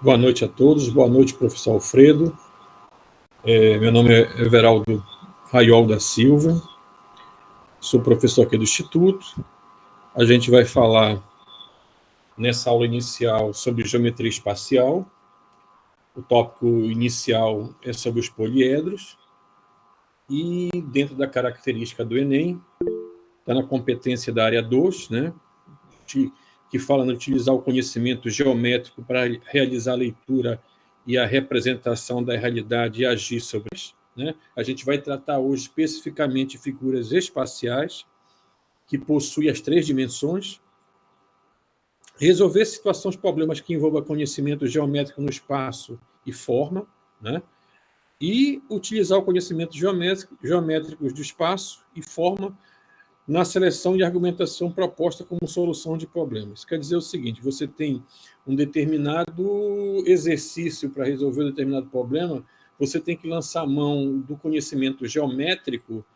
Boa noite a todos, boa noite, professor Alfredo. Meu nome é Everaldo Raiol da Silva, sou professor aqui do Instituto. A gente vai falar nessa aula inicial sobre geometria espacial. O tópico inicial é sobre os poliedros e dentro da característica do Enem, está na competência da área 2, né, que fala em utilizar o conhecimento geométrico para realizar a leitura e a representação da realidade e agir sobre isso, né? A gente vai tratar hoje especificamente de figuras espaciais que possuem as 3 dimensões, resolver situações, problemas que envolvam conhecimento geométrico no espaço e forma, né? E utilizar o conhecimento geométrico do espaço e forma na seleção de argumentação proposta como solução de problemas. Quer dizer o seguinte, você tem um determinado exercício para resolver um determinado problema, você tem que lançar a mão do conhecimento geométrico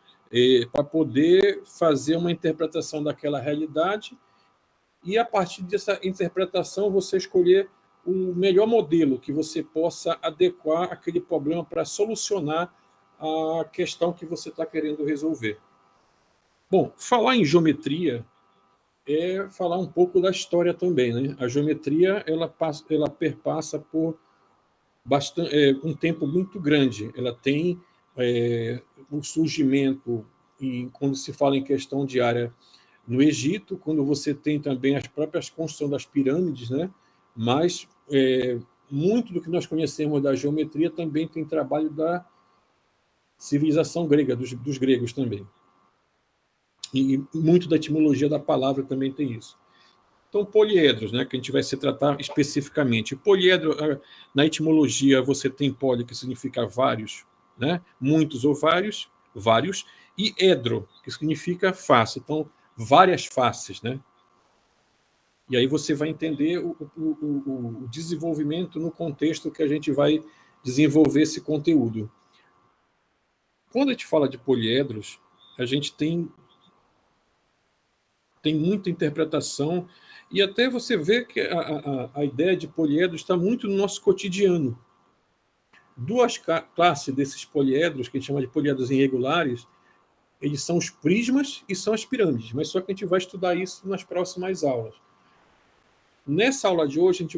para poder fazer uma interpretação daquela realidade e, a partir dessa interpretação, você escolher o melhor modelo que você possa adequar aquele problema para solucionar a questão que você está querendo resolver. Bom, falar em geometria é falar um pouco da história também, né? A geometria ela perpassa por um tempo muito grande. Ela tem um surgimento, quando se fala em questão de área no Egito, quando você tem também as próprias construções das pirâmides, né? Mas muito do que nós conhecemos da geometria também tem trabalho da civilização grega, dos gregos também. E muito da etimologia da palavra também tem isso. Então, poliedros, né, que a gente vai se tratar especificamente. Poliedro, na etimologia, você tem poli, que significa vários, né, muitos ou vários, e edro, que significa face. Então, várias faces, né? E aí você vai entender o desenvolvimento no contexto que a gente vai desenvolver esse conteúdo. Quando a gente fala de poliedros, a gente tem muita interpretação, e até você vê que a ideia de poliedro está muito no nosso cotidiano. Duas classes desses poliedros, que a gente chama de poliedros irregulares, eles são os prismas e são as pirâmides, mas só que a gente vai estudar isso nas próximas aulas. Nessa aula de hoje, a gente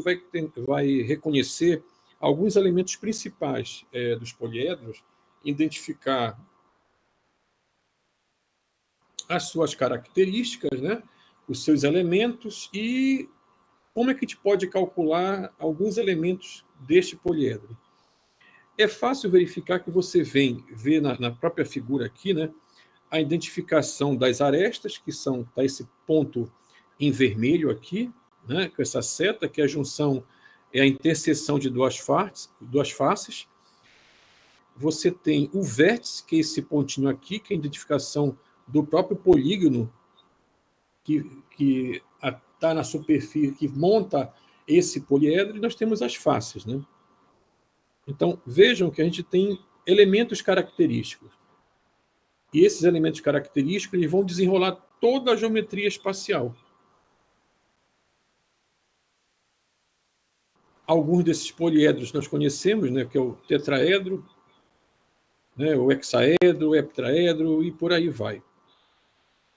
vai reconhecer alguns elementos principais dos poliedros, identificar as suas características, né, os seus elementos e como é que a gente pode calcular alguns elementos deste poliedro. É fácil verificar que você vê na própria figura aqui, né, a identificação das arestas, que está esse ponto em vermelho aqui, né, com essa seta, que é a junção, é a interseção de duas faces. Você tem o vértice, que é esse pontinho aqui, que é a identificação do próprio polígono que está na superfície, que monta esse poliedro, e nós temos as faces, né? Então, vejam que a gente tem elementos característicos. E esses elementos característicos eles vão desenrolar toda a geometria espacial. Alguns desses poliedros nós conhecemos, né, que é o tetraedro, né, o hexaedro, o heptaedro e por aí vai.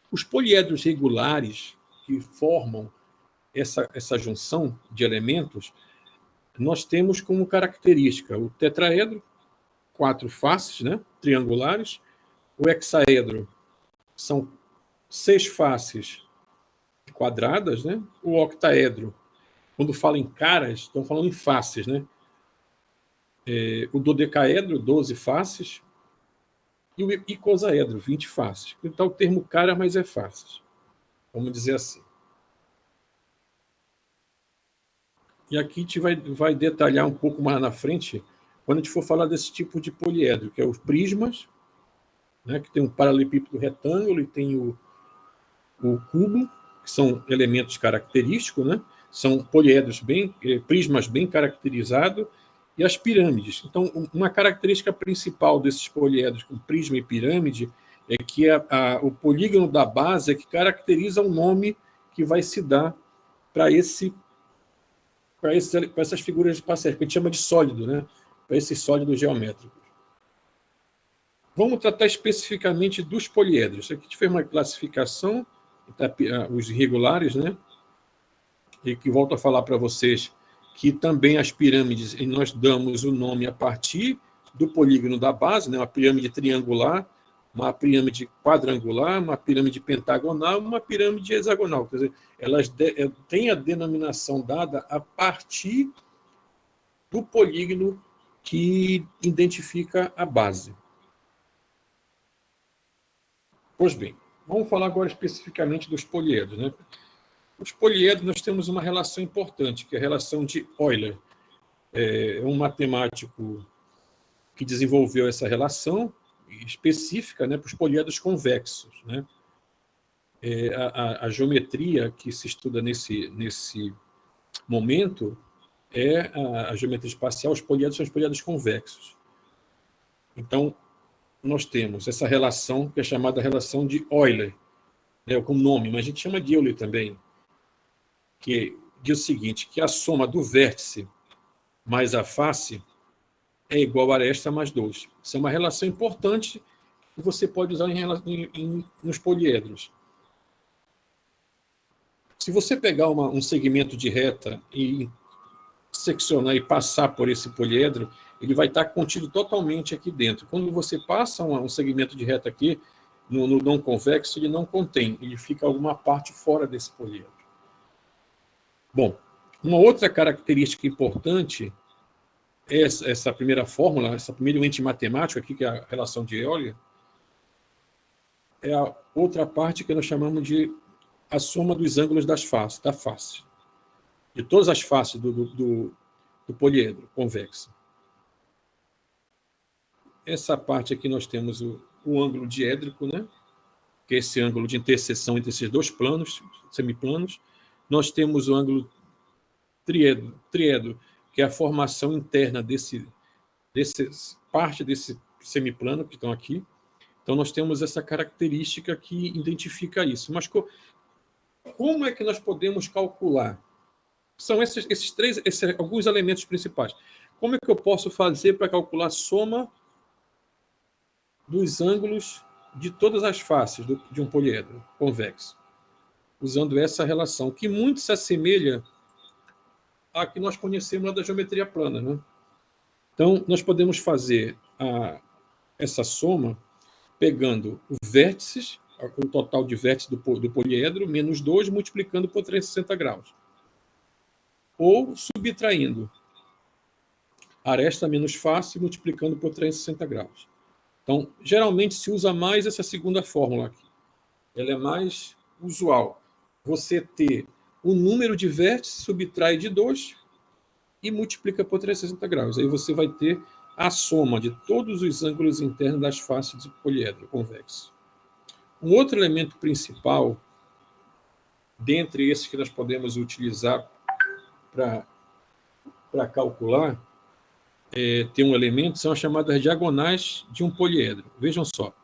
Os poliedros regulares que formam essa junção de elementos, nós temos como característica o tetraedro, 4 faces, né, triangulares. O hexaedro são 6 faces quadradas, né? O octaedro, quando fala em caras, estão falando em faces, né? O dodecaedro, 12 faces, e o icosaedro, 20 faces. Então, o termo cara, mas é faces. Vamos dizer assim. E aqui a gente vai detalhar um pouco mais na frente, quando a gente for falar desse tipo de poliedro, que é os prismas, né, que tem um paralelepípedo retângulo e tem o cubo, que são elementos característicos, né? São poliedros prismas bem caracterizados, e as pirâmides. Então, uma característica principal desses poliedros com prisma e pirâmide é que o polígono da base é que caracteriza o nome que vai se dar para esse para essas figuras parceiras, que a gente chama de sólido, né? Para esses sólidos geométricos. Vamos tratar especificamente dos poliedros. Aqui a gente fez uma classificação, os irregulares, né? E que volto a falar para vocês que também as pirâmides, nós damos o nome a partir do polígono da base, né? Uma pirâmide triangular, uma pirâmide quadrangular, uma pirâmide pentagonal, uma pirâmide hexagonal. Quer dizer, elas têm a denominação dada a partir do polígono que identifica a base. Pois bem, vamos falar agora especificamente dos poliedros, né? Os poliedros, nós temos uma relação importante, que é a relação de Euler. É um matemático que desenvolveu essa relação específica, né, para os poliedros convexos, né? A geometria que se estuda nesse momento é a geometria espacial, os poliedros são os poliedros convexos. Então, nós temos essa relação, que é chamada relação de Euler, né, com nome, mas a gente chama de Euler também, que diz o seguinte, que a soma do vértice mais a face é igual a aresta mais 2. Isso é uma relação importante que você pode usar nos poliedros. Se você pegar um segmento de reta e seccionar e passar por esse poliedro, ele vai estar contido totalmente aqui dentro. Quando você passa um segmento de reta aqui, no não convexo, ele não contém, ele fica alguma parte fora desse poliedro. Bom, uma outra característica importante é essa primeira fórmula, essa primeira ente matemático aqui, que é a relação de Euler, é a outra parte que nós chamamos de a soma dos ângulos da face, de todas as faces do poliedro convexo. Essa parte aqui nós temos o ângulo diédrico, né? Que é esse ângulo de interseção entre esses dois planos, semiplanos. Nós temos o ângulo triedro, que é a formação interna parte desse semiplano que estão aqui. Então, nós temos essa característica que identifica isso. Mas como é que nós podemos calcular? São esses alguns elementos principais. Como é que eu posso fazer para calcular a soma dos ângulos de todas as faces de um poliedro convexo? Usando essa relação, que muito se assemelha à que nós conhecemos da geometria plana, né? Então, nós podemos fazer essa soma pegando o total de vértices do poliedro, menos 2, multiplicando por 360 graus. Ou subtraindo aresta menos face, multiplicando por 360 graus. Então, geralmente se usa mais essa segunda fórmula aqui. Ela é mais usual. Você ter o número de vértices, subtrai de 2 e multiplica por 360 graus. Aí você vai ter a soma de todos os ângulos internos das faces do poliedro convexo. Um outro elemento principal, dentre esses que nós podemos utilizar para calcular, tem um elemento, são as chamadas diagonais de um poliedro. Vejam só.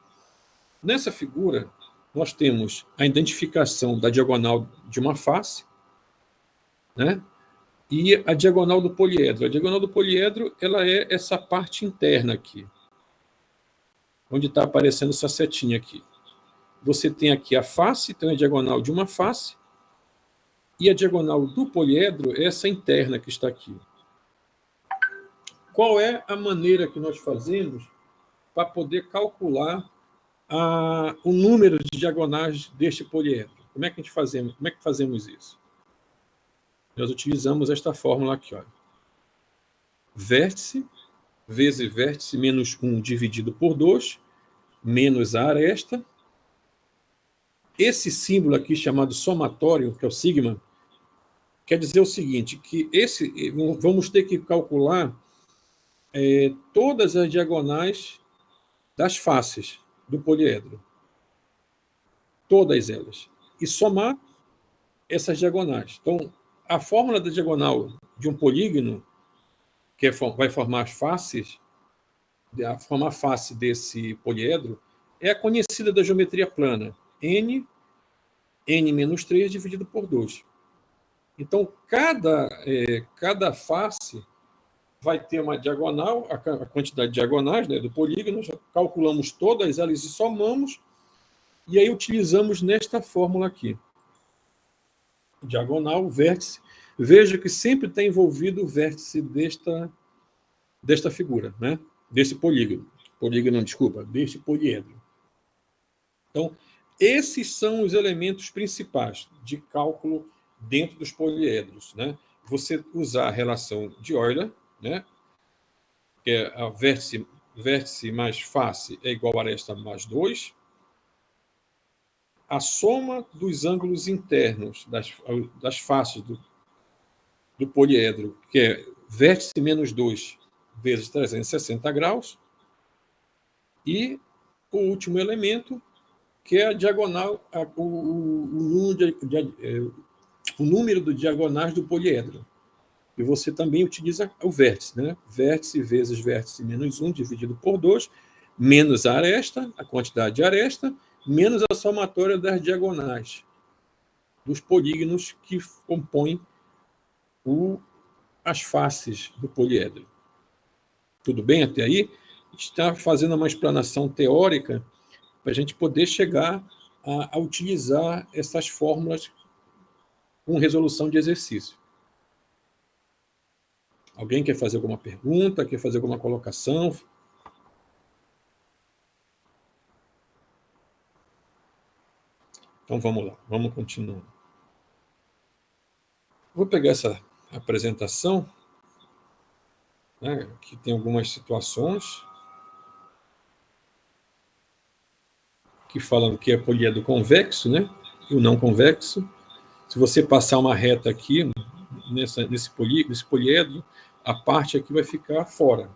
Nessa figura, nós temos a identificação da diagonal de uma face, né? E a diagonal do poliedro. A diagonal do poliedro, ela é essa parte interna aqui, onde está aparecendo essa setinha aqui. Você tem aqui a face, então a diagonal de uma face, e a diagonal do poliedro é essa interna que está aqui. Qual é a maneira que nós fazemos para poder calcular o número de diagonais deste poliedro? Como é que fazemos isso? Nós utilizamos esta fórmula aqui, olha. Vértice vezes vértice menos 1 dividido por 2, menos a aresta. Esse símbolo aqui chamado somatório, que é o sigma, quer dizer o seguinte, que vamos ter que calcular todas as diagonais das faces do poliedro. Todas elas. E somar essas diagonais. Então, a fórmula da diagonal de um polígono, que vai formar as faces, formar a face desse poliedro, é a conhecida da geometria plana. N menos 3 dividido por 2. Então, cada face vai ter uma diagonal, a quantidade de diagonais, né, do polígono, nós calculamos todas elas e somamos, e aí utilizamos nesta fórmula aqui. Diagonal, vértice. Veja que sempre está envolvido o vértice desta figura, né? Desse polígono. Polígono, desculpa, deste poliedro. Então, esses são os elementos principais de cálculo dentro dos poliedros, né? Você usar a relação de Euler, né? Que é a vértice mais face é igual a aresta mais 2. A soma dos ângulos internos das faces do poliedro, que é vértice menos 2 vezes 360 graus. E o último elemento, que é a diagonal, o número de diagonais do poliedro. E você também utiliza o vértice, né? Vértice vezes vértice menos 1 dividido por 2, menos a aresta, a quantidade de aresta, menos a somatória das diagonais dos polígonos que compõem as faces do poliedro. Tudo bem até aí? A gente está fazendo uma explanação teórica para a gente poder chegar a utilizar essas fórmulas com resolução de exercício. Alguém quer fazer alguma pergunta? Quer fazer alguma colocação? Então vamos lá, vamos continuar. Vou pegar essa apresentação, né, que tem algumas situações que falam que é poliedro convexo, né, e o não convexo. Se você passar uma reta aqui nesse poliedro, a parte aqui vai ficar fora.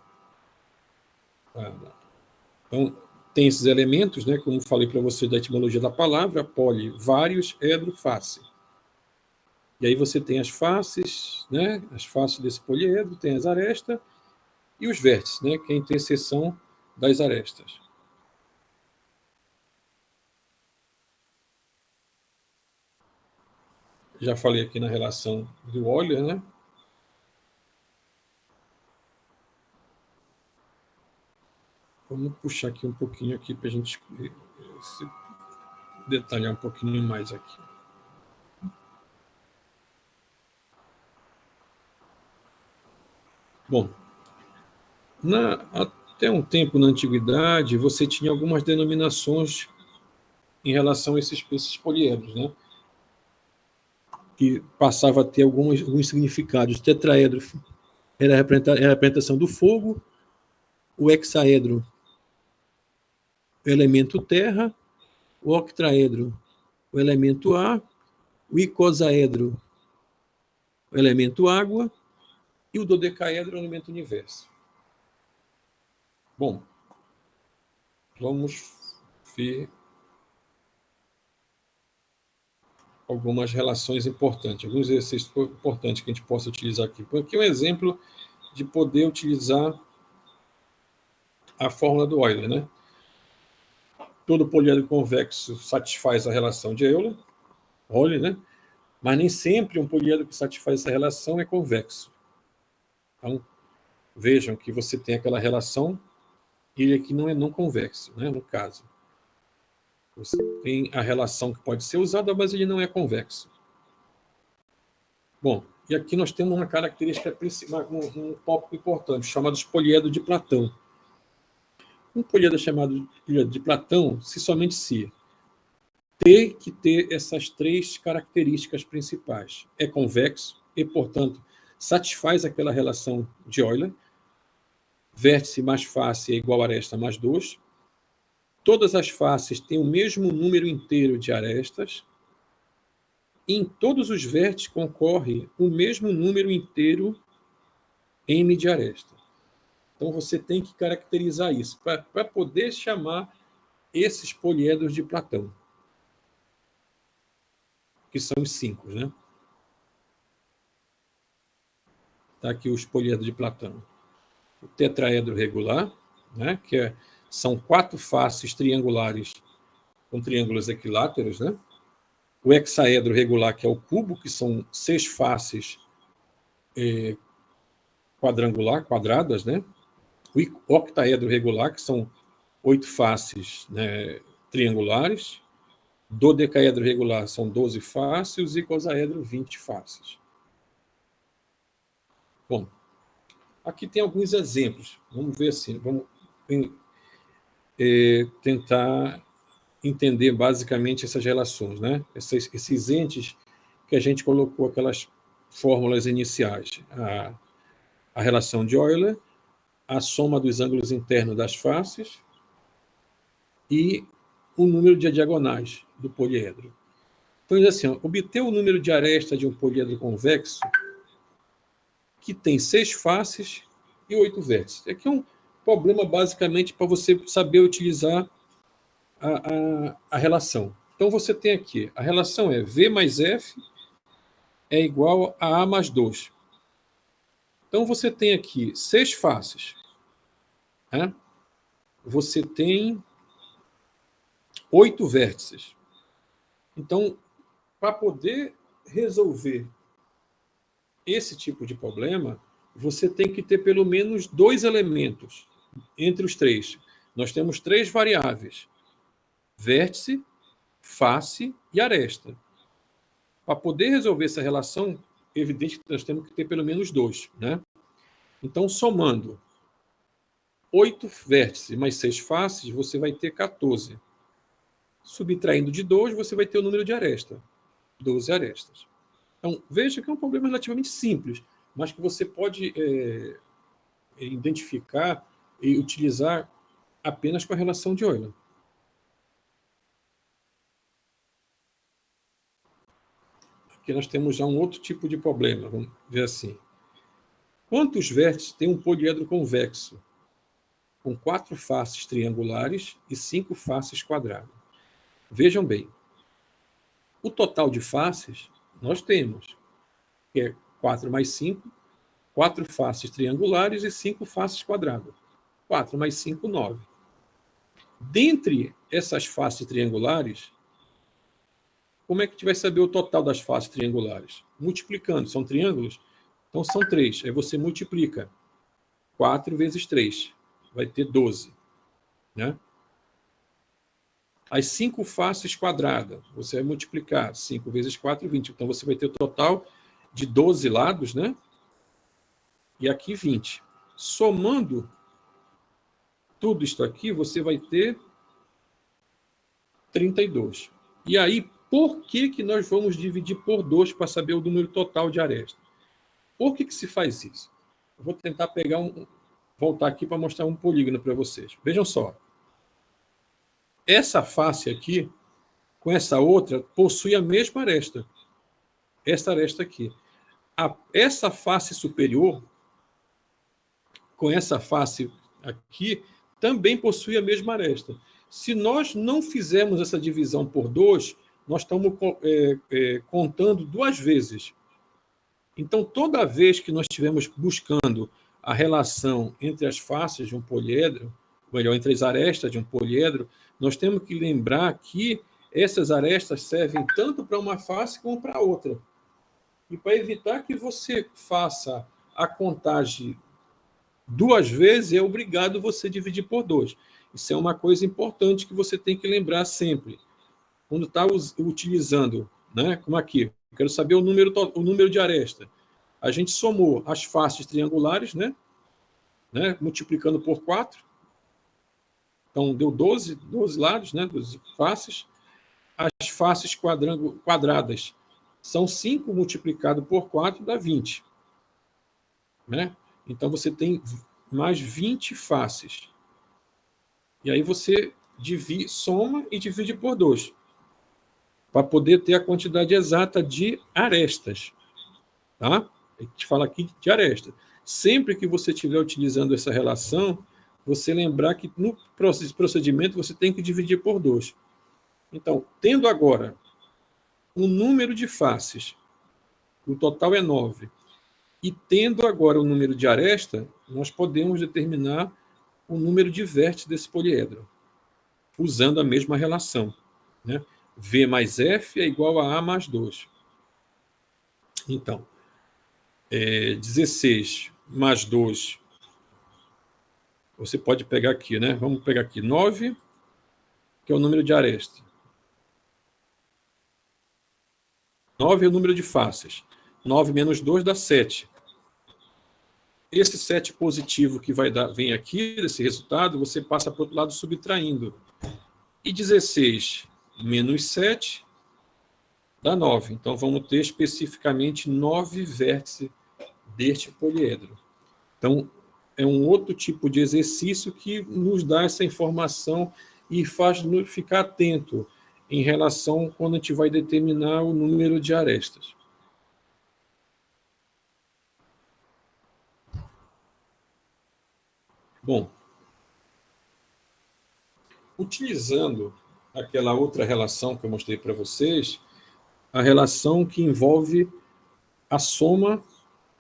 Então, tem esses elementos, né, como falei para você da etimologia da palavra, poli, vários, edro, face. E aí você tem as faces, né, as faces desse poliedro, tem as arestas e os vértices, né, que é a interseção das arestas. Já falei aqui na relação do Euler, né? Vamos puxar aqui um pouquinho aqui para a gente se detalhar um pouquinho mais aqui. Bom, até um tempo na antiguidade, você tinha algumas denominações em relação a esses poliedros, né? Que passava a ter alguns significados. O tetraedro era a representação do fogo, o hexaedro, o elemento terra, o octaedro, o elemento ar, o icosaedro, o elemento água, e o dodecaedro, o elemento universo. Bom, vamos ver algumas relações importantes, alguns exercícios importantes que a gente possa utilizar aqui. Aqui é um exemplo de poder utilizar a fórmula do Euler, né? Todo poliedro convexo satisfaz a relação de Euler, né? Mas nem sempre um poliedro que satisfaz essa relação é convexo. Então, vejam que você tem aquela relação, e ele aqui não é não convexo, né? No caso. Você tem a relação que pode ser usada, mas ele não é convexo. Bom, e aqui nós temos uma característica principal, um tópico importante, chamado de poliedro de Platão. Um poliedro chamado de Platão, somente se tem que ter essas três características principais. É convexo e, portanto, satisfaz aquela relação de Euler. Vértice mais face é igual a aresta mais 2. Todas as faces têm o mesmo número inteiro de arestas. E em todos os vértices concorre o mesmo número inteiro m de aresta. Então, você tem que caracterizar isso para poder chamar esses poliedros de Platão, que são os 5, né? Está aqui os poliedros de Platão. O tetraedro regular, né, são 4 faces triangulares com triângulos equiláteros, né? o hexaedro regular, que é o cubo, que são 6 faces quadradas, né? O octaedro regular, que são 8 faces, né, triangulares. Dodecaedro regular são 12 faces, e icosaedro 20 faces. Bom, aqui tem alguns exemplos. Vamos ver assim, vamos tentar entender basicamente essas relações, né? Esses entes que a gente colocou aquelas fórmulas iniciais. A relação de Euler, a soma dos ângulos internos das faces e o número de diagonais do poliedro. Então, assim, obter o número de arestas de um poliedro convexo que tem 6 faces e 8 vértices. Aqui é um problema, basicamente, para você saber utilizar a relação. Então, você tem aqui, a relação é V mais F é igual a A mais 2. Então, você tem aqui 6 faces. Né? Você tem 8 vértices. Então, para poder resolver esse tipo de problema, você tem que ter pelo menos 2 elementos entre os 3. Nós temos 3 variáveis: vértice, face e aresta. Para poder resolver essa relação, é evidente que nós temos que ter pelo menos 2. Né? Então, somando 8 vértices mais 6 faces, você vai ter 14. Subtraindo de 2, você vai ter o número de aresta, 12 arestas. Então, veja que é um problema relativamente simples, mas que você pode identificar e utilizar apenas com a relação de Euler. Aqui nós temos já um outro tipo de problema, vamos ver assim. Quantos vértices tem um poliedro convexo, com 4 faces triangulares e 5 faces quadradas? Vejam bem, o total de faces nós temos, que é 4 mais 5, 4 faces triangulares e 5 faces quadradas. 4 mais 5, 9. Dentre essas faces triangulares, como é que a gente vai saber o total das faces triangulares? Multiplicando, são triângulos? Então são 3. Aí você multiplica. 4 vezes 3. Vai ter 12. Né? As 5 faces quadradas, você vai multiplicar. 5 vezes 4, 20. Então você vai ter o total de 12 lados, né? E aqui 20. Somando tudo isto aqui, você vai ter 32. E aí, por que nós vamos dividir por 2 para saber o número total de arestas? Por que se faz isso? Eu vou tentar voltar aqui para mostrar um polígono para vocês. Vejam só. Essa face aqui, com essa outra, possui a mesma aresta. Essa aresta aqui. Essa face superior, com essa face aqui, também possui a mesma aresta. Se nós não fizermos essa divisão por 2, nós estamos contando 2 vezes. Então, toda vez que nós estivermos buscando a relação entre as faces de um poliedro, ou melhor, entre as arestas de um poliedro, nós temos que lembrar que essas arestas servem tanto para uma face como para outra. E para evitar que você faça a contagem 2 vezes, é obrigado você dividir por 2. Isso é uma coisa importante que você tem que lembrar sempre. Quando está utilizando, né, como aqui, quero saber o número de aresta. A gente somou as faces triangulares, né, multiplicando por 4. Então, deu 12 lados, né, 12 faces. As faces quadradas são 5 multiplicado por 4, dá 20. Né? Então, você tem mais 20 faces. E aí você soma e divide por 2, para poder ter a quantidade exata de arestas. Tá? A gente fala aqui de aresta. Sempre que você estiver utilizando essa relação, você lembrar que no procedimento você tem que dividir por 2. Então, tendo agora um número de faces, o total é 9, e tendo agora o número de aresta, nós podemos determinar o número de vértices desse poliedro, usando a mesma relação. Né? V mais F é igual a A mais 2. Então, 16 mais 2, você pode pegar aqui, né? Vamos pegar aqui 9, que é o número de arestas. 9 é o número de faces. 9 menos 2 dá 7. Esse 7 positivo que vem aqui, desse resultado, você passa para o outro lado subtraindo. E 16 menos 7 dá 9. Então, vamos ter especificamente 9 vértices deste poliedro. Então, é um outro tipo de exercício que nos dá essa informação e faz nos ficar atento em relação quando a gente vai determinar o número de arestas. Bom, utilizando aquela outra relação que eu mostrei para vocês, a relação que envolve a soma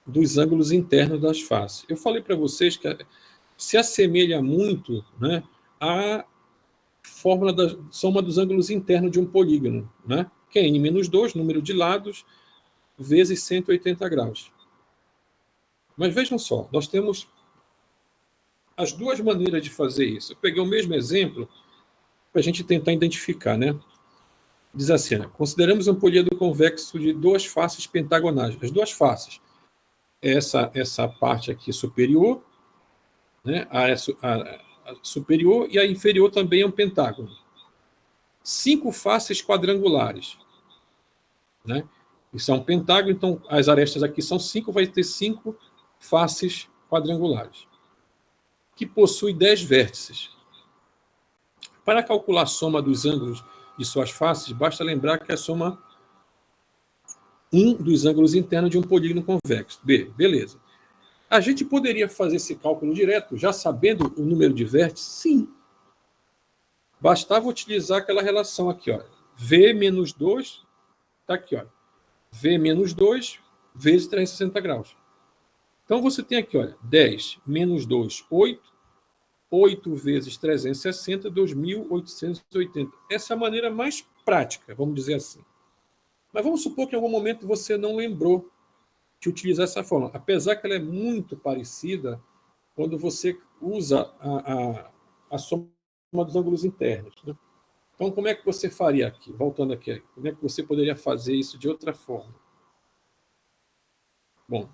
dos ângulos internos das faces. Eu falei para vocês que se assemelha muito, né, à fórmula da soma dos ângulos internos de um polígono, né, que é n-2, número de lados, vezes 180 graus. Mas vejam só, nós temos as duas maneiras de fazer isso. Eu peguei o mesmo exemplo para a gente tentar identificar, né? Diz assim, né? Consideramos um políedro convexo de duas faces pentagonais. As duas faces, essa parte aqui superior, né? A superior e a inferior também é um pentágono. 5 faces quadrangulares, né? Isso é um pentágono, então as arestas aqui são 5, vai ter 5 faces quadrangulares, que possui 10 vértices. Para calcular a soma dos ângulos de suas faces, basta lembrar que a soma um dos ângulos internos de um polígono convexo. Beleza. A gente poderia fazer esse cálculo direto, já sabendo o número de vértices? Sim. Bastava utilizar aquela relação aqui, ó. V menos 2, está aqui, ó. V menos 2 vezes 360 graus. Então, você tem aqui, olha, 10 menos 2, 8. 8 vezes 360, 2.880. Essa é a maneira mais prática, vamos dizer assim. Mas vamos supor que em algum momento você não lembrou de utilizar essa forma, apesar que ela é muito parecida quando você usa a soma dos ângulos internos, né? Então, como é que você faria aqui? Voltando aqui, como é que você poderia fazer isso de outra forma? Bom,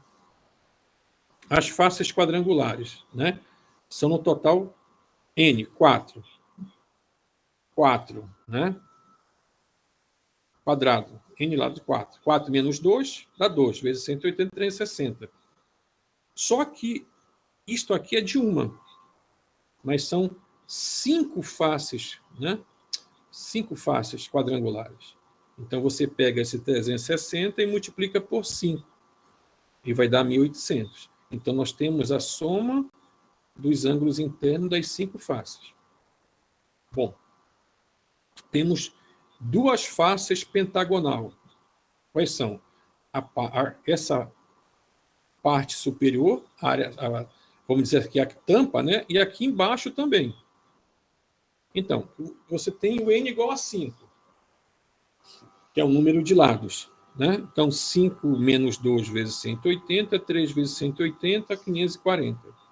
as faces quadrangulares, né, são no total N, 4. 4, né? Quadrado, n lado de 4. 4 menos 2 dá 2, vezes 180, 360. Só que isto aqui é de uma, mas são 5 faces, né? 5 faces quadrangulares. Então, você pega esse 360 e multiplica por 5, e vai dar 1.800. Então, nós temos a soma dos ângulos internos das 5 faces. Bom, temos duas faces pentagonal. Quais são? Essa parte superior, vamos dizer aqui a tampa, né? E aqui embaixo também. Então, você tem o n igual a 5, que é o número de lados, né? Então, 5 menos 2 vezes 180, 3 vezes 180, 540.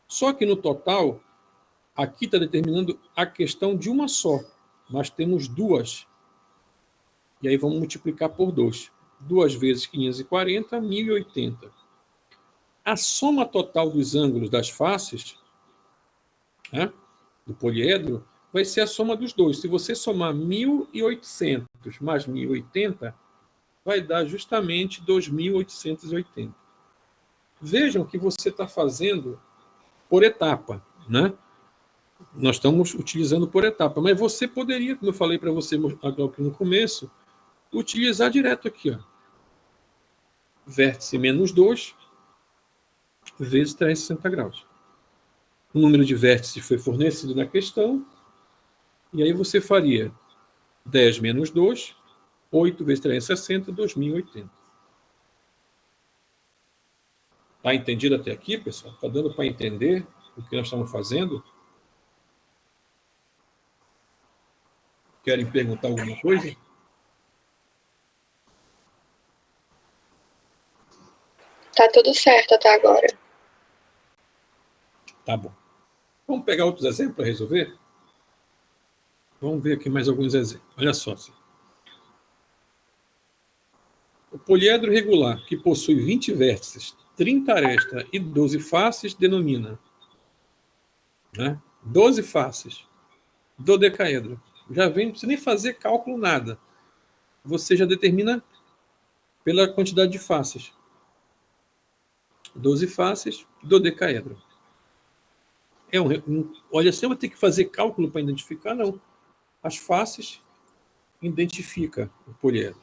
Só que no total, aqui está determinando a questão de uma só. Nós temos duas. E aí vamos multiplicar por 2. 2 vezes 540, 1.080. A soma total dos ângulos das faces, né, do poliedro, vai ser a soma dos dois. Se você somar 1.800 mais 1.080, vai dar justamente 2.880. Vejam que você está fazendo por etapa, né? Nós estamos utilizando por etapa, mas você poderia, como eu falei para você aqui no começo, utilizar direto aqui, ó. Vértice menos 2 vezes 360 graus. O número de vértices foi fornecido na questão, e aí você faria 10 menos 2, 8 vezes 360, 2.080. Está entendido até aqui, pessoal? Está dando para entender o que nós estamos fazendo? Querem perguntar alguma coisa? Tá tudo certo até agora. Tá bom. Vamos pegar outros exemplos para resolver? Vamos ver aqui mais alguns exemplos. Olha só. O poliedro regular, que possui 20 vértices, 30 arestas e 12 faces, denomina, né? 12 faces, dodecaedro. Já vem, não precisa nem fazer cálculo, nada. Você já determina pela quantidade de faces. 12 faces, dodecaedro. Olha, você vai ter que fazer cálculo para identificar? Não. As faces identifica o poliedro.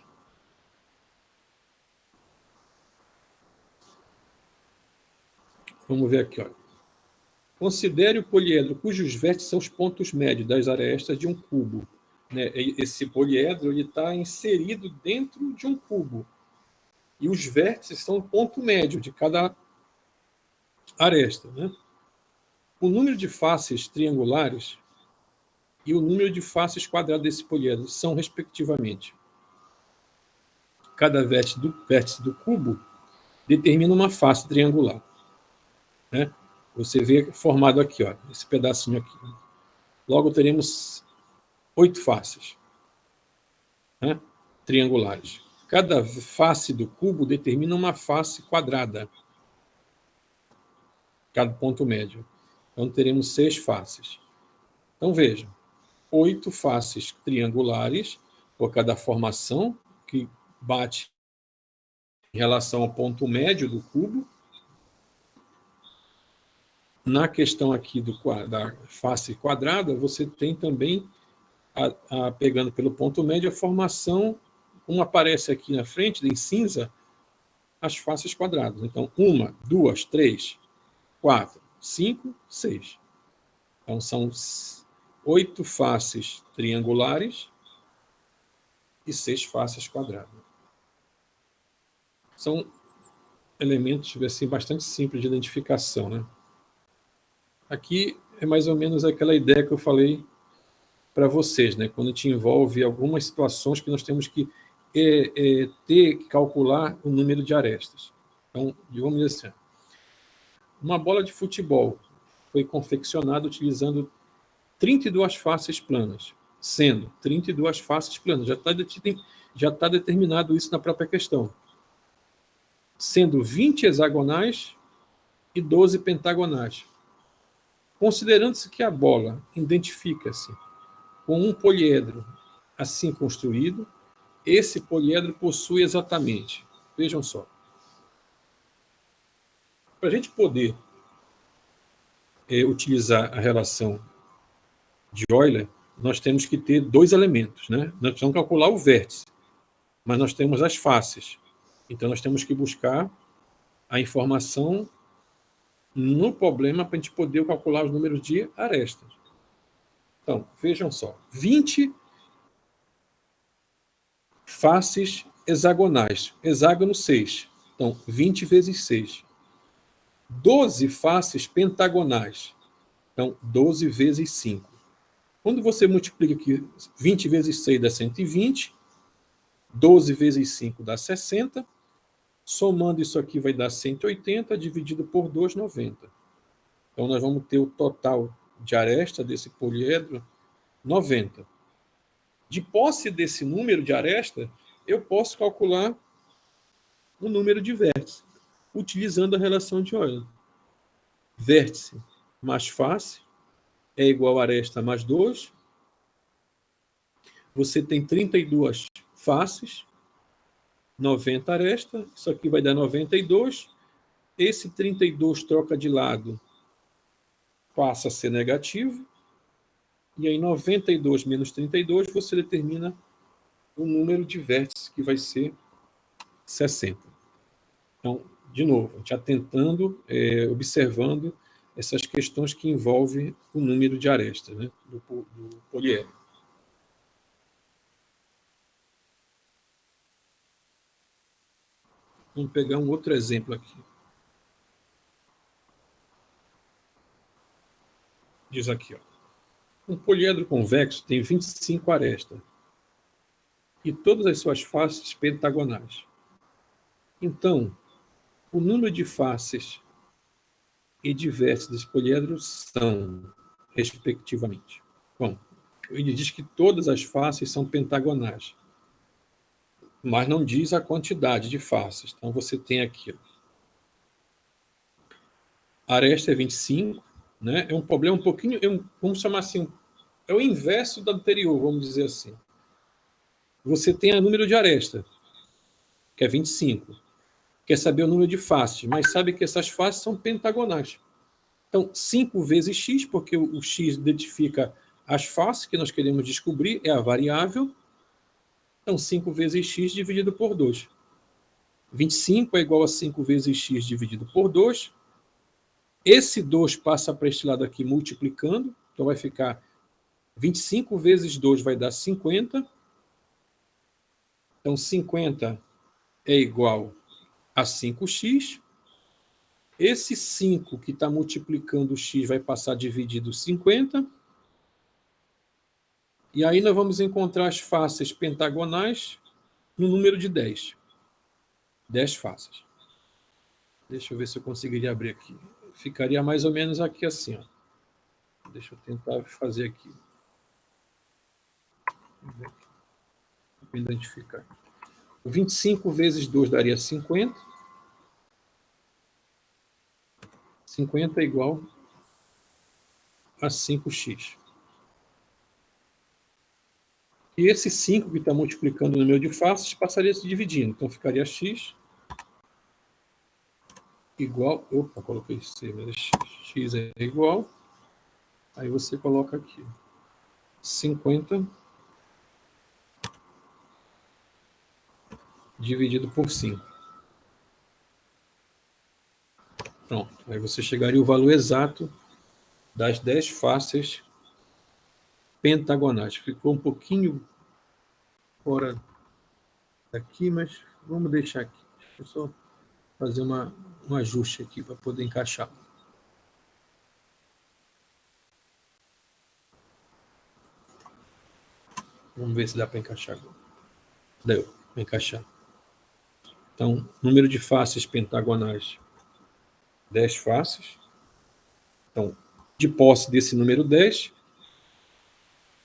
Vamos ver aqui, olha. Considere o poliedro cujos vértices são os pontos médios das arestas de um cubo. Né? Esse poliedro está inserido dentro de um cubo. E os vértices são o ponto médio de cada aresta. Né? O número de faces triangulares e o número de faces quadradas desse poliedro são, respectivamente, cada vértice do cubo determina uma face triangular. Né? Você vê formado aqui, ó, esse pedacinho aqui. Logo teremos 8 faces, né, triangulares. Cada face do cubo determina uma face quadrada, cada ponto médio. Então teremos 6 faces. Então vejam, 8 faces triangulares por cada formação que bate em relação ao ponto médio do cubo. Na questão aqui da face quadrada, você tem também, pegando pelo ponto médio, a formação, como aparece aqui na frente, em cinza, as faces quadradas. Então, 1, 2, 3, 4, 5, 6. Então, são 8 faces triangulares e 6 faces quadradas. São elementos assim, bastante simples de identificação, né? Aqui é mais ou menos aquela ideia que eu falei para vocês, né? Quando te envolve algumas situações que nós temos que ter que calcular o número de arestas. Então, vamos dizer assim, uma bola de futebol foi confeccionada utilizando 32 faces planas, sendo 32 faces planas. Já tá determinado isso na própria questão. Sendo 20 hexagonais e 12 pentagonais. Considerando-se que a bola identifica-se com um poliedro assim construído, esse poliedro possui exatamente, vejam só, para a gente poder utilizar a relação de Euler, nós temos que ter 2 elementos, né? Nós precisamos calcular o vértice, mas nós temos as faces. Então, nós temos que buscar a informação no problema para a gente poder calcular os números de arestas. Então, vejam só, 20 faces hexagonais, hexágono 6. Então, 20 vezes 6. 12 faces pentagonais. Então, 12 vezes 5. Quando você multiplica aqui 20 vezes 6 dá 120, 12 vezes 5 dá 60, somando isso aqui vai dar 180, dividido por 2, 90. Então, nós vamos ter o total de aresta desse poliedro, 90. De posse desse número de aresta, eu posso calcular o número de vértices, utilizando a relação de Euler. Vértice mais face é igual a aresta mais 2. Você tem 32 faces, 90 arestas, isso aqui vai dar 92. Esse 32 troca de lado, passa a ser negativo. E aí 92 menos 32, você determina o número de vértices, que vai ser 60. Então, de novo, a gente atentando, observando essas questões que envolvem o número de arestas, né, do poliedro. Vamos pegar um outro exemplo aqui. Diz aqui, ó. Um poliedro convexo tem 25 arestas e todas as suas faces pentagonais. Então, o número de faces e de vértices desse poliedro são, respectivamente. Bom, ele diz que todas as faces são pentagonais, mas não diz a quantidade de faces. Então, você tem aqui, a aresta é 25, né? É um problema um pouquinho, vamos chamar assim, é o inverso do anterior, vamos dizer assim. Você tem o número de aresta, que é 25. Quer saber o número de faces, mas sabe que essas faces são pentagonais. Então, 5 vezes x, porque o x identifica as faces que nós queremos descobrir, é a variável. Então, 5 vezes x dividido por 2. 25 é igual a 5 vezes x dividido por 2. Esse 2 passa para este lado aqui multiplicando, então vai ficar 25 vezes 2 vai dar 50. Então, 50 é igual a 5x. Esse 5 que está multiplicando o x vai passar dividido 50. E aí nós vamos encontrar as faces pentagonais no número de 10. 10 faces. Deixa eu ver se eu conseguiria abrir aqui. Ficaria mais ou menos aqui assim. Ó. Deixa eu tentar fazer aqui. Vou identificar. 25 vezes 2 daria 50. 50 é igual a 5x. E esse 5 que está multiplicando o número de faces passaria se dividindo. Então, ficaria x igual... Opa, coloquei C, mas x é igual... Aí você coloca aqui 50 dividido por 5. Pronto. Aí você chegaria ao valor exato das 10 faces pentagonais. Ficou um pouquinho fora daqui, mas vamos deixar aqui. Deixa eu só fazer um ajuste aqui para poder encaixar. Vamos ver se dá para encaixar agora. Deu para encaixar. Então, número de faces pentagonais, 10 faces. Então, de posse desse número 10,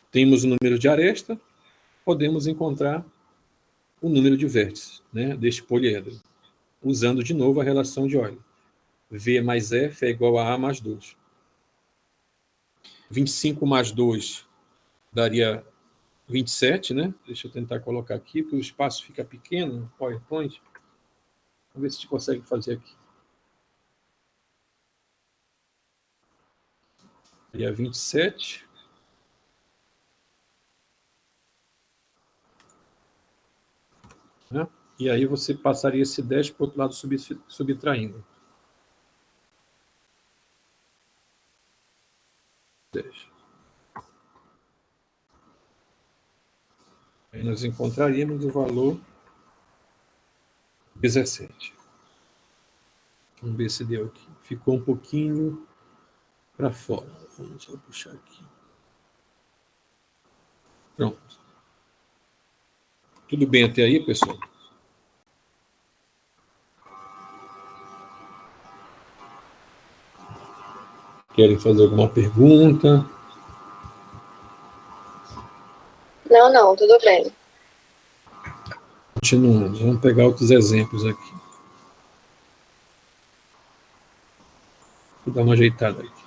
temos o número de aresta, podemos encontrar o número de vértices, né, deste poliedro, usando de novo a relação de Euler. V mais F é igual a A mais 2. 25 mais 2 daria 27, né? Deixa eu tentar colocar aqui, porque o espaço fica pequeno no PowerPoint. Vamos ver se a gente consegue fazer aqui. Daria 27. Né? E aí você passaria esse 10 para o outro lado subtraindo. 10. Aí nós encontraríamos o valor 17. Vamos ver se deu aqui. Ficou um pouquinho para fora. Vamos só puxar aqui. Pronto. Tudo bem até aí, pessoal? Querem fazer alguma pergunta? Não, tudo bem. Continuando, vamos pegar outros exemplos aqui. Vou dar uma ajeitada aqui.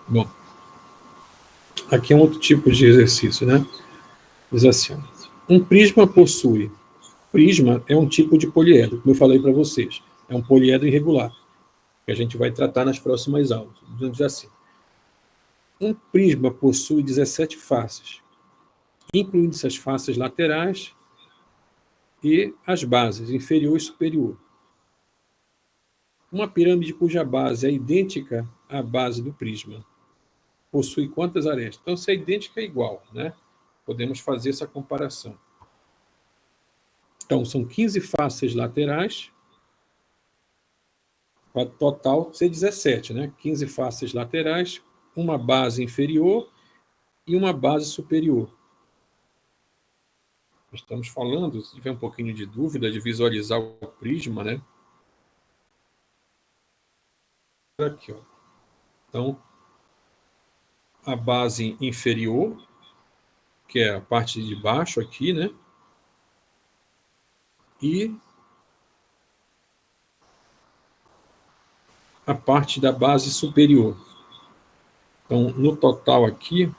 Bom, aqui é um outro tipo de exercício, né? Diz assim, um prisma possui... Prisma é um tipo de poliedro, como eu falei para vocês. É um poliedro irregular, que a gente vai tratar nas próximas aulas. Vamos dizer assim. Um prisma possui 17 faces, incluindo essas faces laterais e as bases, inferior e superior. Uma pirâmide cuja base é idêntica à base do prisma possui quantas arestas? Então, se é idêntica, é igual, né? Podemos fazer essa comparação. Então, são 15 faces laterais, para total ser 17, né? 15 faces laterais, uma base inferior e uma base superior. Estamos falando, se tiver um pouquinho de dúvida, de visualizar o prisma, né? Aqui, ó. Então, a base inferior, que é a parte de baixo aqui, né? E a parte da base superior. Então, no total aqui,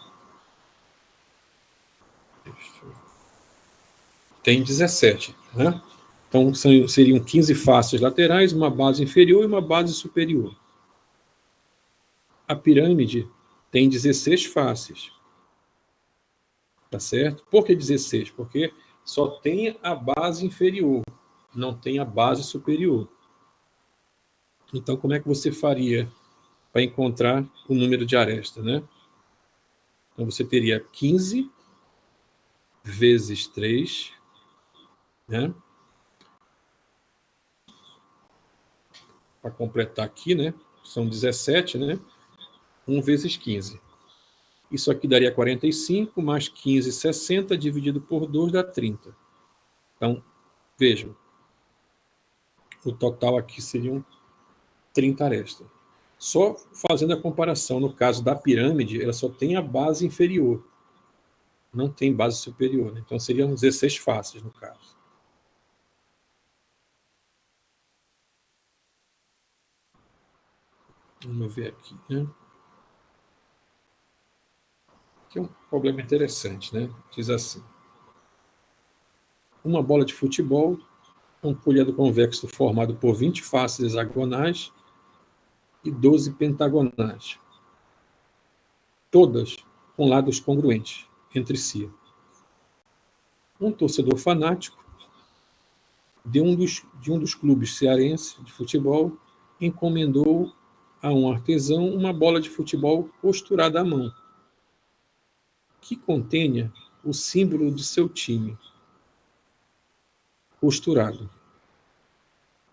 tem 17, né? Então, seriam 15 faces laterais, uma base inferior e uma base superior. A pirâmide tem 16 faces. Tá certo? Por que 16? Porque só tem a base inferior, não tem a base superior. Então, como é que você faria para encontrar o número de aresta, né? Então, você teria 15 vezes 3, né? Para completar aqui, né? São 17, né? 1 vezes 15. Isso aqui daria 45, mais 15, 60, dividido por 2 dá 30. Então, vejam, o total aqui seriam 30 arestas. Só fazendo a comparação, no caso da pirâmide, ela só tem a base inferior, não tem base superior, né? Então seriam 16 faces, no caso. Vamos ver aqui, né? Aqui é um problema interessante, né? Diz assim: uma bola de futebol, um poliedro convexo formado por 20 faces hexagonais e 12 pentagonais, todas com lados congruentes entre si. Um torcedor fanático de um dos clubes cearenses de futebol encomendou a um artesão uma bola de futebol costurada à mão, que contenha o símbolo de seu time, costurado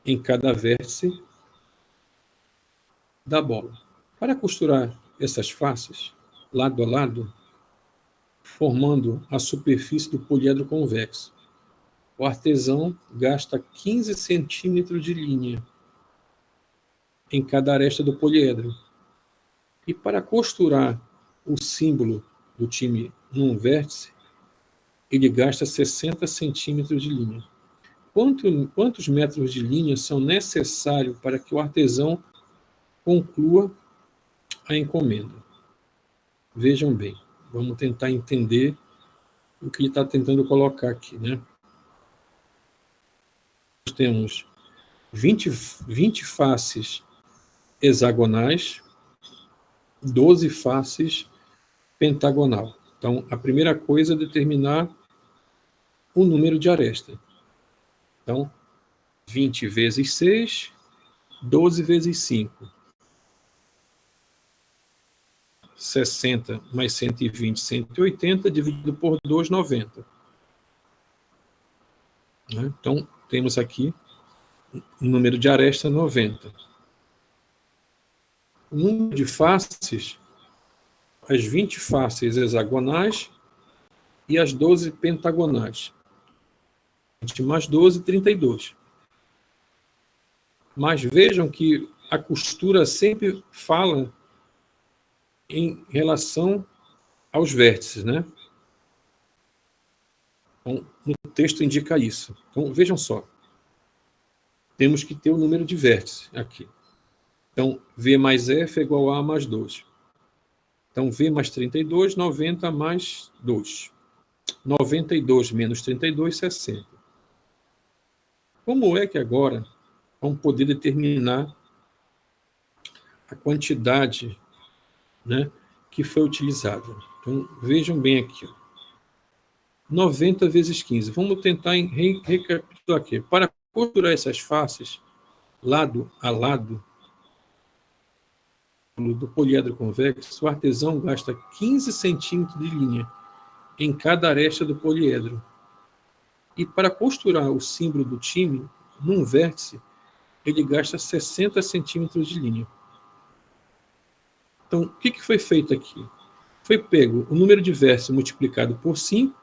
em cada vértice da bola. Para costurar essas faces, lado a lado, formando a superfície do poliedro convexo, o artesão gasta 15 centímetros de linha em cada aresta do poliedro. E para costurar o símbolo do time num vértice, ele gasta 60 centímetros de linha. Quantos metros de linha são necessários para que o artesão conclua a encomenda? Vejam bem, vamos tentar entender o que ele está tentando colocar aqui, né? Nós temos 20 faces hexagonais, 12 faces pentagonal. Então, a primeira coisa é determinar o número de aresta. Então, 20 vezes 6, 12 vezes 5. 60 mais 120, 180, dividido por 2, 90. Então, temos aqui o número de aresta 90. O número de faces, as 20 faces hexagonais e as 12 pentagonais. 20 mais 12, 32. Mas vejam que a costura sempre fala em relação aos vértices, né? Então, o texto indica isso. Então, vejam só. Temos que ter o número de vértices aqui. Então, V mais F é igual a A mais 2. Então, V mais 32, 90 mais 2. 92 menos 32, 60. Como é que agora vamos poder determinar a quantidade, né, que foi utilizada? Então, vejam bem aqui. 90 vezes 15. Vamos tentar recapitular aqui. Para costurar essas faces, lado a lado, do poliedro convexo, o artesão gasta 15 centímetros de linha em cada aresta do poliedro. E para costurar o símbolo do time, num vértice, ele gasta 60 centímetros de linha. Então, o que foi feito aqui? Foi pego o número de vértices multiplicado por 5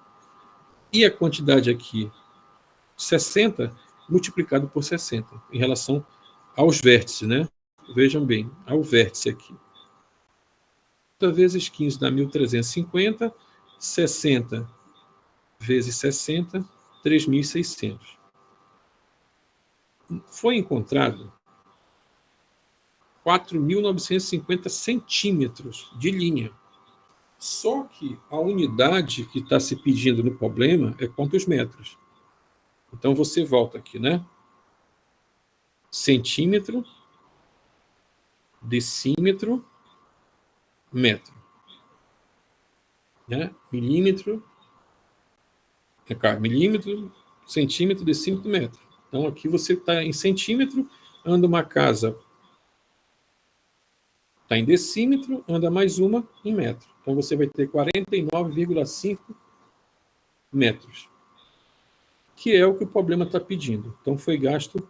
e a quantidade aqui, 60, multiplicado por 60, em relação aos vértices, né? Vejam bem, ao vértice aqui. 30 vezes 15 dá 1.350, 60 vezes 60, 3.600. Foi encontrado 4.950 centímetros de linha. Só que a unidade que está se pedindo no problema é quantos metros? Então, você volta aqui, né? Centímetro, decímetro, metro. Né? Milímetro, milímetro, centímetro, decímetro, metro. Então, aqui você está em centímetro, anda uma casa, está em decímetro, anda mais uma em metro. Então, você vai ter 49,5 metros, que é o que o problema está pedindo. Então, foi gasto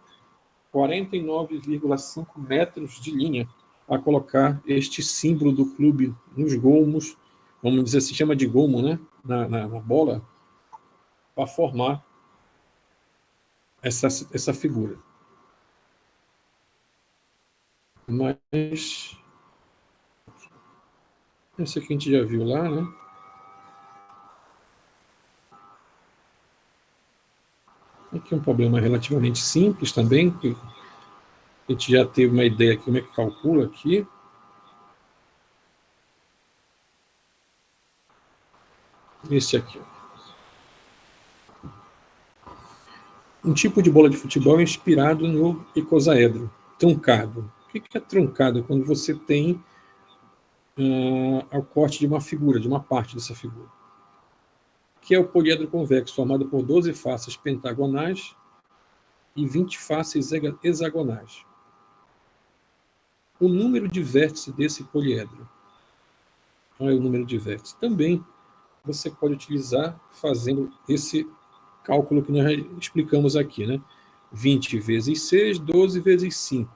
49,5 metros de linha a colocar este símbolo do clube nos gomos, vamos dizer, se chama de gomo, né? na bola, para formar essa figura. Mas esse aqui a gente já viu lá, né? Aqui é um problema relativamente simples também, que a gente já teve uma ideia de como é que calcula aqui. Esse aqui. Um tipo de bola de futebol é inspirado no icosaedro, truncado. O que é truncado? Quando você tem o corte de uma figura, de uma parte dessa figura. Que é o poliedro convexo, formado por 12 faces pentagonais e 20 faces hexagonais. O número de vértices desse poliedro. Qual é o número de vértices? Também você pode utilizar fazendo esse cálculo que nós explicamos aqui, né? 20 vezes 6, 12 vezes 5,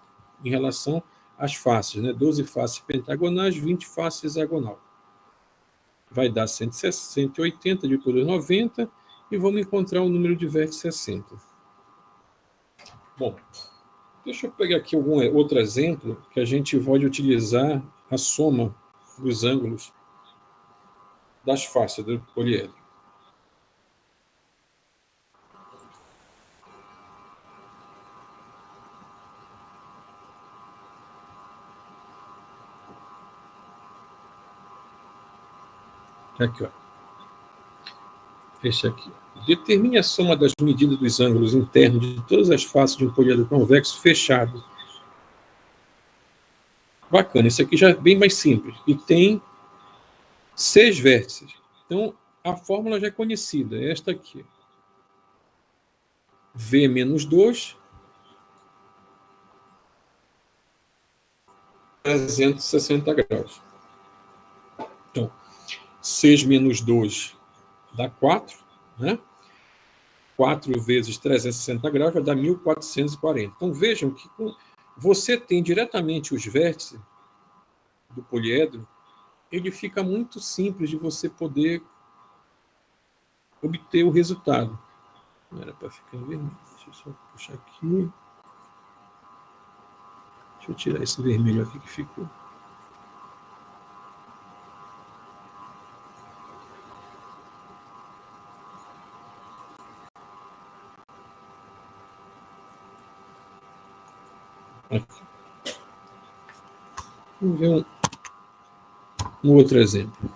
em relação às faces, né? 12 faces pentagonais, 20 faces hexagonal. Vai dar 180 dividido por 90 e vamos encontrar o número de vértices 60. Bom, deixa eu pegar aqui algum outro exemplo que a gente pode utilizar a soma dos ângulos das faces do poliedro. Aqui, ó. Esse aqui. Determine a soma das medidas dos ângulos internos de todas as faces de um poliedro convexo fechado. Bacana, esse aqui já é bem mais simples. E tem 6 vértices. Então, a fórmula já é conhecida, é esta aqui. V menos 2, 360 graus. Então, 6 menos 2 dá 4, né? 4 vezes 360 graus vai dar 1.440. Então, vejam que você tem diretamente os vértices do poliedro, ele fica muito simples de você poder obter o resultado. Não era para ficar vermelho. Deixa eu só puxar aqui. Deixa eu tirar esse vermelho aqui que ficou. Aqui. Vamos ver um outro exemplo.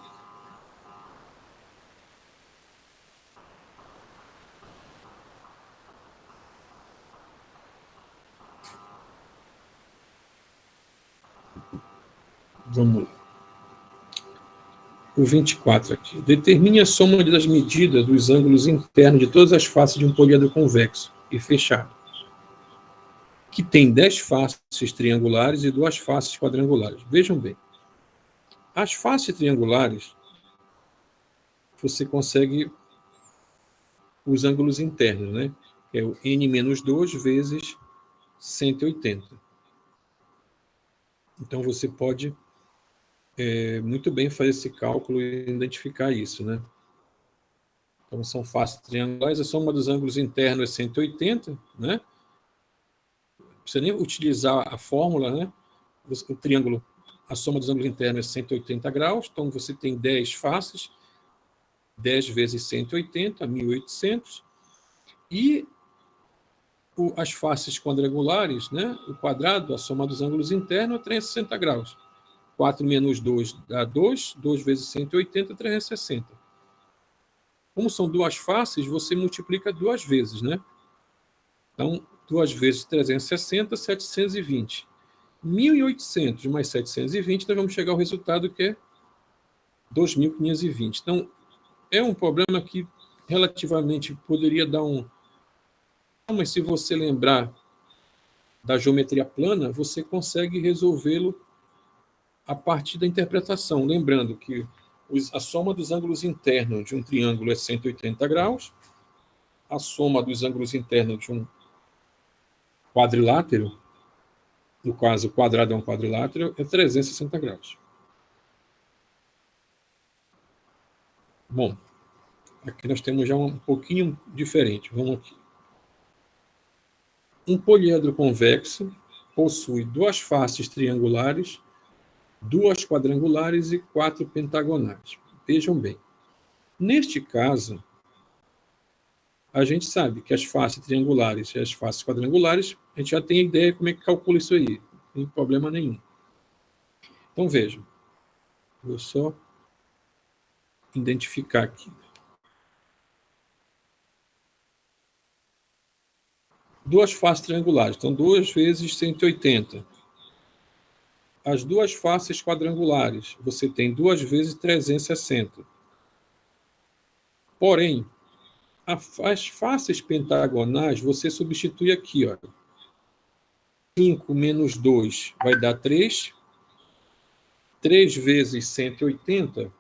Vamos lá. O 24 aqui. Determine a soma das medidas dos ângulos internos de todas as faces de um poliedro convexo e fechado. que tem 10 faces triangulares e 2 faces quadrangulares. Vejam bem, as faces triangulares, você consegue os ângulos internos, né? É o n-2 vezes 180. Então, você pode muito bem fazer esse cálculo e identificar isso, né? Então, são faces triangulares, a soma dos ângulos internos é 180, né? Não precisa nem utilizar a fórmula, né? O triângulo, a soma dos ângulos internos é 180 graus, então você tem 10 faces, 10 vezes 180, 1.800, e as faces quadrangulares, né? O quadrado, a soma dos ângulos internos é 360 graus. 4 menos 2 dá 2, 2 vezes 180, 360. Como são duas faces, você multiplica duas vezes, né? Então, 2 vezes 360, 720. 1.800 mais 720, nós vamos chegar ao resultado que é 2.520. Então, é um problema que relativamente poderia dar mas se você lembrar da geometria plana, você consegue resolvê-lo a partir da interpretação. Lembrando que a soma dos ângulos internos de um triângulo é 180 graus, a soma dos ângulos internos de um quadrilátero, no caso, o quadrado é um quadrilátero, é 360 graus. Bom, aqui nós temos já um pouquinho diferente. Vamos aqui. Um poliedro convexo possui duas faces triangulares, 2 quadrangulares e 4 pentagonais. Vejam bem. Neste caso, a gente sabe que as faces triangulares e as faces quadrangulares, a gente já tem ideia como é que calcula isso aí. Não tem problema nenhum. Então, vejam. Vou só identificar aqui. Duas faces triangulares, então 2 vezes 180. As duas faces quadrangulares, você tem 2 vezes 360. Porém, as faces pentagonais, você substitui aqui, ó. 5 menos 2 vai dar 3. 3 vezes 180.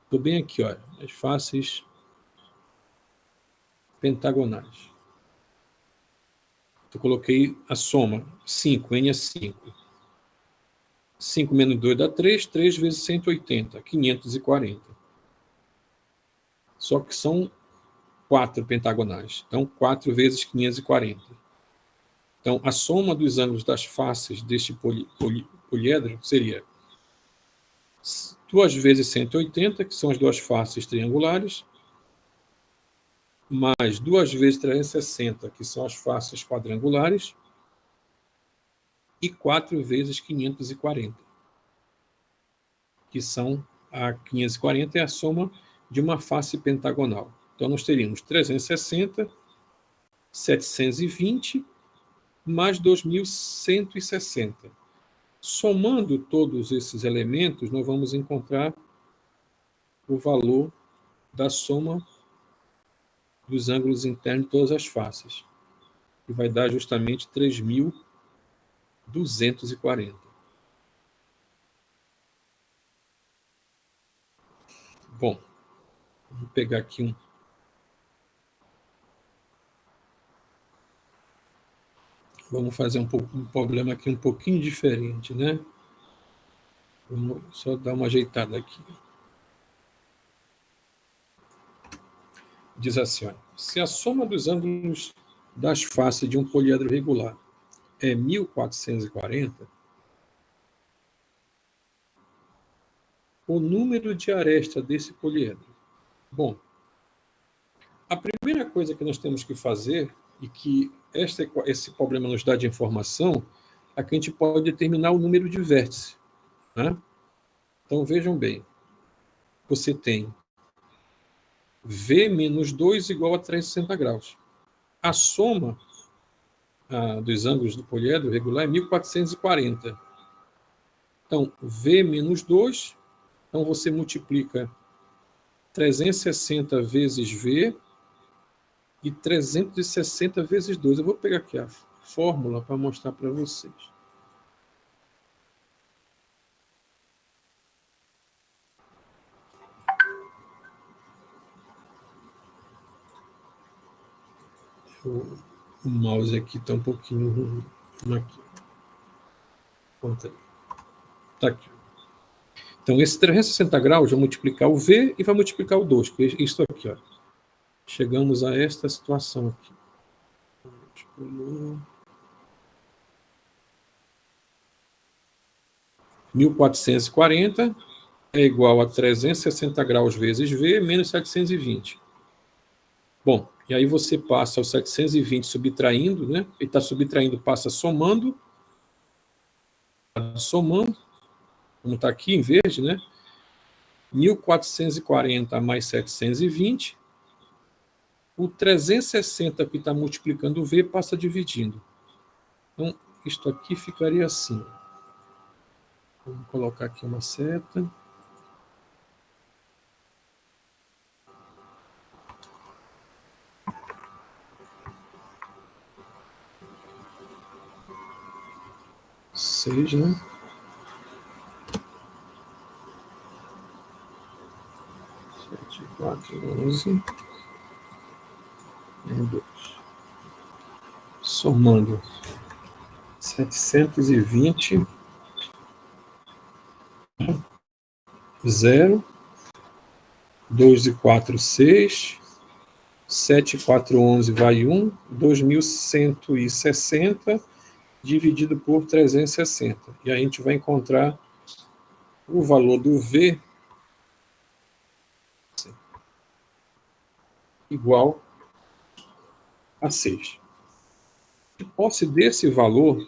Estou bem aqui, ó, as faces pentagonais. Eu coloquei a soma, 5, n é 5. 5 menos 2 dá 3, 3 vezes 180, 540. Só que são 4 pentagonais. Então, 4 vezes 540. Então, a soma dos ângulos das faces deste poliedro seria 2 vezes 180, que são as duas faces triangulares, mais 2 vezes 360, que são as faces quadrangulares, e 4 vezes 540, que são a 540 é a soma de uma face pentagonal. Então, nós teríamos 360, 720, mais 2.160. Somando todos esses elementos, nós vamos encontrar o valor da soma dos ângulos internos de todas as faces, que vai dar justamente 3.240. Bom, vou pegar aqui Vamos fazer um problema aqui um pouquinho diferente, né? Vamos só dar uma ajeitada aqui. Diz assim, ó, se a soma dos ângulos das faces de um poliedro regular é 1.440, o número de arestas desse poliedro. Bom, a primeira coisa que nós temos que fazer, e que esse problema nos dá de informação, é que a gente pode determinar o número de vértices, né? Então, vejam bem, você tem V menos 2 igual a 360 graus. A soma dos ângulos do poliedro regular é 1.440. Então, V menos 2, então você multiplica 360 vezes V e 360 vezes 2. Eu vou pegar aqui a fórmula para mostrar para vocês. O mouse aqui está um pouquinho ruim. Aqui. Está aqui. Então, esse 360 graus vai multiplicar o V e vai multiplicar o 2, que é isso aqui. Ó. Chegamos a esta situação aqui. 1440 é igual a 360 graus vezes V menos 720. Bom, e aí você passa o 720 subtraindo, né? Ele está subtraindo, passa somando, como está aqui em verde, né? 1440 mais 720, o 360 que está multiplicando o V passa dividindo. Então, isto aqui ficaria assim. Vamos colocar aqui uma seta. Seis, né? 7, 4, 11. 2. Somando 720, 0, 2 e 4, 6, 7 e 4, 11, vai 1, 2160 dividido por 360. E a gente vai encontrar o valor do V igual a 6. De posse desse valor,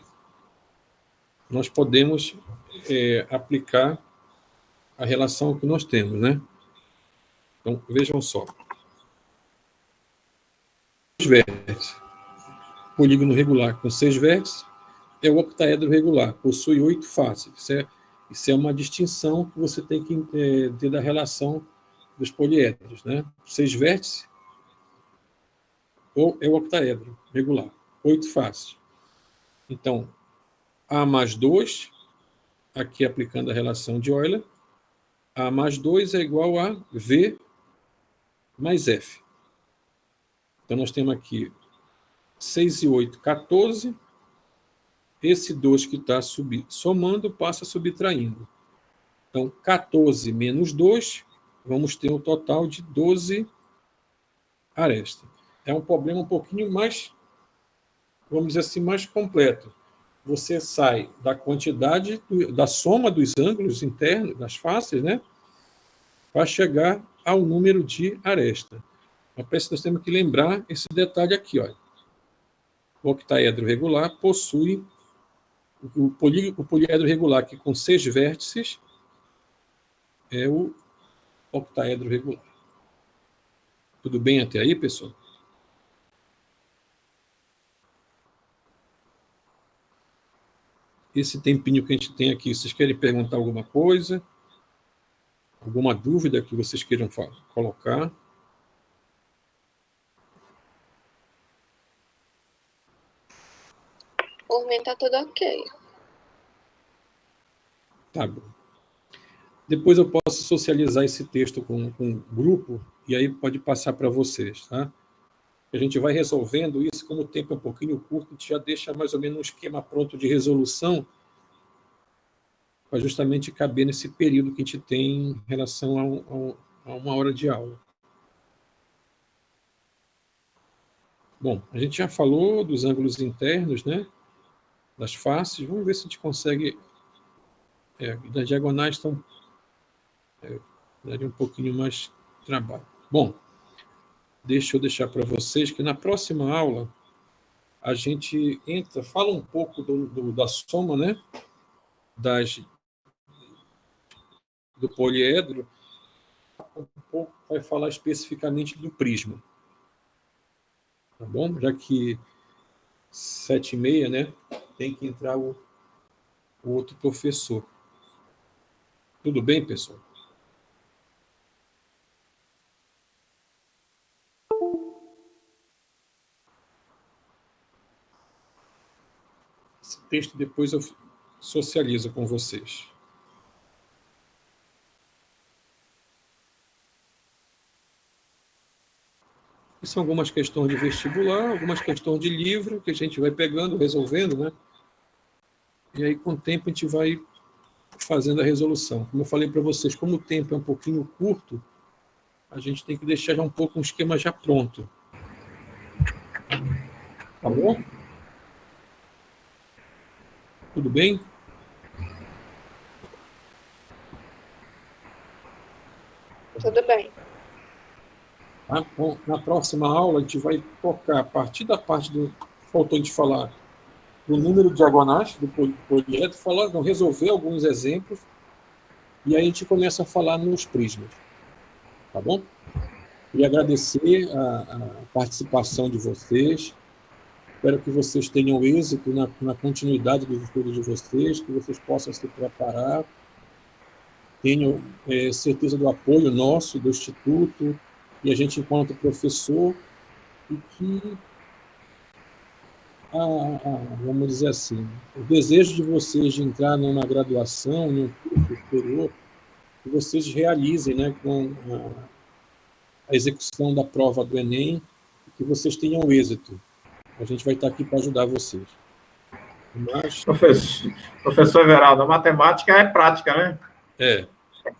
nós podemos aplicar a relação que nós temos, né? Então, vejam só. Os vértices. Polígono regular com 6 vértices é o octaedro regular, possui 8 faces. Isso é uma distinção que você tem que ter da relação dos poliedros, né? 6 vértices ou é o octaedro regular, 8 faces. Então, A mais 2, aqui aplicando a relação de Euler, A mais 2 é igual a V mais F. Então, nós temos aqui 6 e 8, 14. Esse 2 que está somando passa subtraindo. Então, 14 menos 2, vamos ter um total de 12 arestas. É um problema um pouquinho mais, vamos dizer assim, mais completo. Você sai da quantidade, da soma dos ângulos internos, das faces, né, para chegar ao número de aresta. Mas nós temos que lembrar esse detalhe aqui. Ó. O octaedro regular possui o poliedro regular, que com 6 vértices é o octaedro regular. Tudo bem até aí, pessoal? Esse tempinho que a gente tem aqui, vocês querem perguntar alguma coisa? Alguma dúvida que vocês queiram colocar? Por mim tá tudo ok. Tá bom. Depois eu posso socializar esse texto com um grupo e aí pode passar para vocês, tá? A gente vai resolvendo isso, como o tempo é um pouquinho curto, a gente já deixa mais ou menos um esquema pronto de resolução para justamente caber nesse período que a gente tem em relação a uma hora de aula. Bom, a gente já falou dos ângulos internos, né? Das faces. Vamos ver se a gente consegue... das diagonais estão... daria um pouquinho mais de trabalho. Bom, deixa eu deixar para vocês que na próxima aula a gente fala um pouco da soma, né? Do poliedro, um pouco vai falar especificamente do prisma. Tá bom? Já que 7h30, né? Tem que entrar o outro professor. Tudo bem, pessoal? Esse texto depois eu socializo com vocês. E são algumas questões de vestibular, algumas questões de livro, que a gente vai pegando, resolvendo, né? E aí, com o tempo, a gente vai fazendo a resolução. Como eu falei para vocês, como o tempo é um pouquinho curto, a gente tem que deixar já um pouco um esquema já pronto. Tá bom? Tudo bem? Tudo bem. Tá? Bom, na próxima aula, a gente vai tocar, a partir da parte do... Faltou a gente falar do número de diagonais do poliedro, resolver alguns exemplos, e aí a gente começa a falar nos prismas. Tá bom? E agradecer a participação de vocês. Espero que vocês tenham êxito na continuidade dos estudos de vocês, que vocês possam se preparar. Tenho certeza do apoio nosso, do Instituto, e a gente, enquanto professor, e que, vamos dizer assim, o desejo de vocês de entrar numa graduação, num curso superior, que vocês realizem, né, com a execução da prova do Enem, e que vocês tenham êxito. A gente vai estar aqui para ajudar vocês. Mas... Professor Everaldo, a matemática é prática, né? É.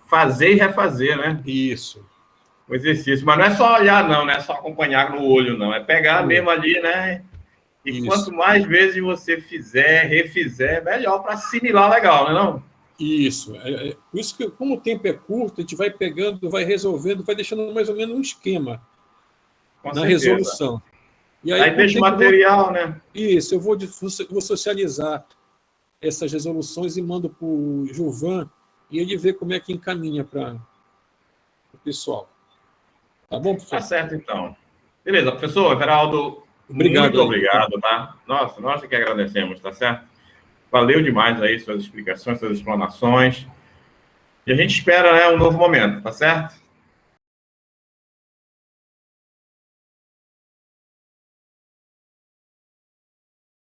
Fazer e refazer, né? Isso. O exercício. Mas não é só olhar, não é só acompanhar no olho, não. É pegar mesmo ali, né? E isso. Quanto mais vezes você fizer, refizer, melhor para assimilar legal, não é não? Isso. Por isso que, como o tempo é curto, a gente vai pegando, vai resolvendo, vai deixando mais ou menos um esquema na resolução. E aí deixa o material, né? Isso, eu vou socializar essas resoluções e mando para o Gilvan e ele vê como é que encaminha para o pessoal. Tá bom, professor? Tá certo, então. Beleza, professor Everaldo, obrigado, muito obrigado, tá? Nós que agradecemos, tá certo? Valeu demais aí suas explicações, suas explanações. E a gente espera, né, um novo momento, tá certo?